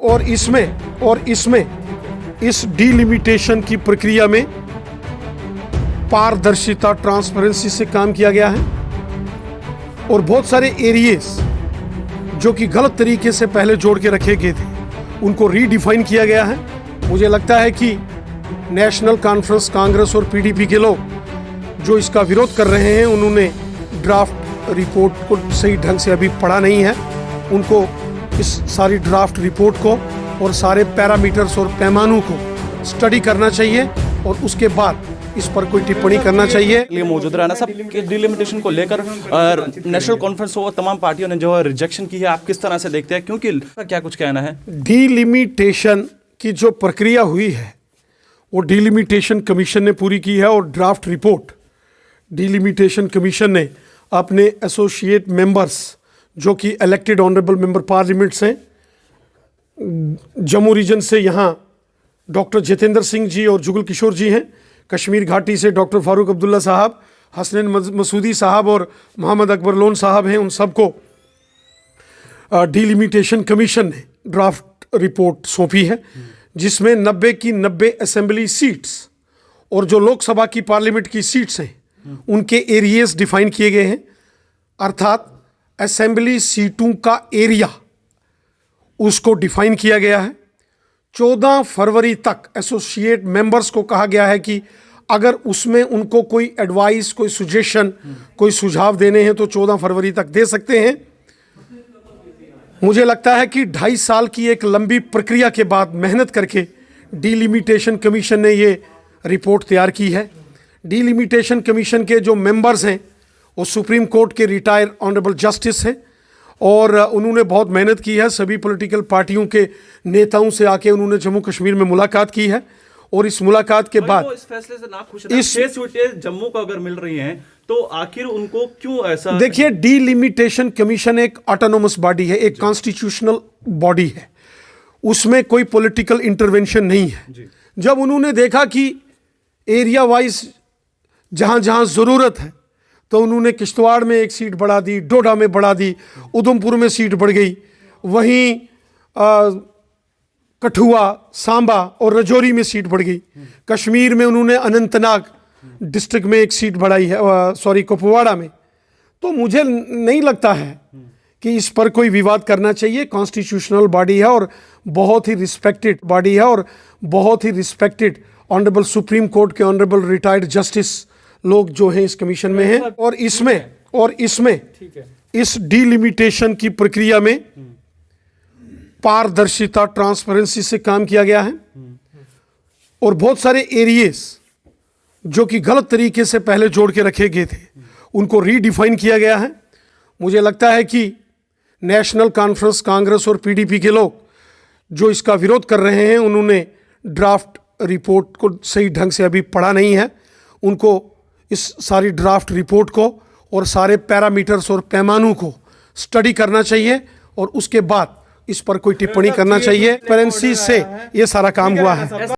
और इसमें इस डीलिमिटेशन की प्रक्रिया में पारदर्शिता, ट्रांसपेरेंसी से काम किया गया है और बहुत सारे एरियाज जो कि गलत तरीके से पहले जोड़ के रखे गए थे उनको रीडिफाइन किया गया है। मुझे लगता है कि नेशनल कॉन्फ्रेंस, कांग्रेस और पीडीपी के लोग जो इसका विरोध कर रहे हैं उन्होंने ड्राफ्ट रिपोर्ट को सही ढंग से अभी पढ़ा नहीं है। उनको इस सारी ड्राफ्ट रिपोर्ट को और सारे पैरामीटर्स और पैमानों को स्टडी करना चाहिए और उसके बाद इस पर कोई टिप्पणी करना चाहिए। लिए मौजूद रहना सब डिलिमिटेशन को लेकर नेशनल कॉन्फ्रेंस और तमाम पार्टियों ने जो है रिजेक्शन की है, आप किस तरह से देखते हैं, क्योंकि क्या कुछ कहना है? डीलिमिटेशन की जो प्रक्रिया हुई है वो डीलिमिटेशन कमीशन ने पूरी की है और ड्राफ्ट रिपोर्ट डीलिमिटेशन कमीशन ने अपने एसोसिएट मेंबर्स जो कि इलेक्टेड ऑनरेबल मेंबर पार्लियामेंट से जम्मू रीजन से यहाँ डॉक्टर जितेंद्र सिंह जी और जुगल किशोर जी हैं, कश्मीर घाटी से डॉक्टर फारूक अब्दुल्ला साहब, हसनैन मसूदी साहब और मोहम्मद अकबर लोन साहब हैं, उन सबको डीलिमिटेशन कमीशन ने ड्राफ्ट रिपोर्ट सौंपी है जिसमें 90 की 90 असेंबली सीट्स और जो लोकसभा की पार्लियामेंट की सीट्स हैं उनके एरियाज डिफाइन किए गए हैं। अर्थात असेंबली सीटों का एरिया उसको डिफाइन किया गया है। 14 फरवरी तक एसोसिएट मेंबर्स को कहा गया है कि अगर उसमें उनको कोई एडवाइस, कोई सजेशन, कोई सुझाव देने हैं तो 14 फरवरी तक दे सकते हैं। मुझे लगता है कि 2.5 साल की एक लंबी प्रक्रिया के बाद मेहनत करके डीलिमिटेशन कमीशन ने ये रिपोर्ट तैयार की है। डीलिमिटेशन कमीशन के जो मेंबर्स हैं वो सुप्रीम कोर्ट के रिटायर्ड ऑनरेबल जस्टिस हैं और उन्होंने बहुत मेहनत की है। सभी पॉलिटिकल पार्टियों के नेताओं से आके उन्होंने जम्मू कश्मीर में मुलाकात की है और इस मुलाकात के बाद इस फैसले से ना खुश हैं। 6 सीटें जम्मू को अगर मिल रही हैं तो आखिर उनको क्यों ऐसा? देखिए, डीलिमिटेशन कमीशन एक ऑटोनोमस बॉडी है, एक कॉन्स्टिट्यूशनल बॉडी है, उसमें कोई पॉलिटिकल इंटरवेंशन नहीं है। जब उन्होंने देखा कि एरिया वाइज जहां जहां जरूरत है तो उन्होंने किश्तवाड़ में एक सीट बढ़ा दी, डोडा में बढ़ा दी, उधमपुर में सीट बढ़ गई, वहीं कठुआ, सांबा और राजौरी में सीट बढ़ गई। कश्मीर में उन्होंने अनंतनाग डिस्ट्रिक्ट में एक सीट बढ़ाई है, कुपवाड़ा में। तो मुझे नहीं लगता है कि इस पर कोई विवाद करना चाहिए। कॉन्स्टिट्यूशनल बॉडी है और बहुत ही रिस्पेक्टेड बॉडी है और बहुत ही रिस्पेक्टेड ऑनरेबल सुप्रीम कोर्ट के ऑनरेबल रिटायर्ड जस्टिस लोग जो हैं इस कमीशन में हैं और इसमें इस डीलिमिटेशन की प्रक्रिया में पारदर्शिता, ट्रांसपेरेंसी से काम किया गया है और बहुत सारे एरियाज जो कि गलत तरीके से पहले जोड़ के रखे गए थे उनको रीडिफाइन किया गया है। मुझे लगता है कि नेशनल कॉन्फ्रेंस, कांग्रेस और पीडीपी के लोग जो इसका विरोध कर रहे हैं उन्होंने ड्राफ्ट रिपोर्ट को सही ढंग से अभी पढ़ा नहीं है। उनको इस सारी ड्राफ्ट रिपोर्ट को और सारे पैरामीटर्स और पैमानों को स्टडी करना चाहिए और उसके बाद इस पर कोई टिप्पणी करना चाहिए। ट्रांसपेरेंसी से ये सारा काम हुआ है।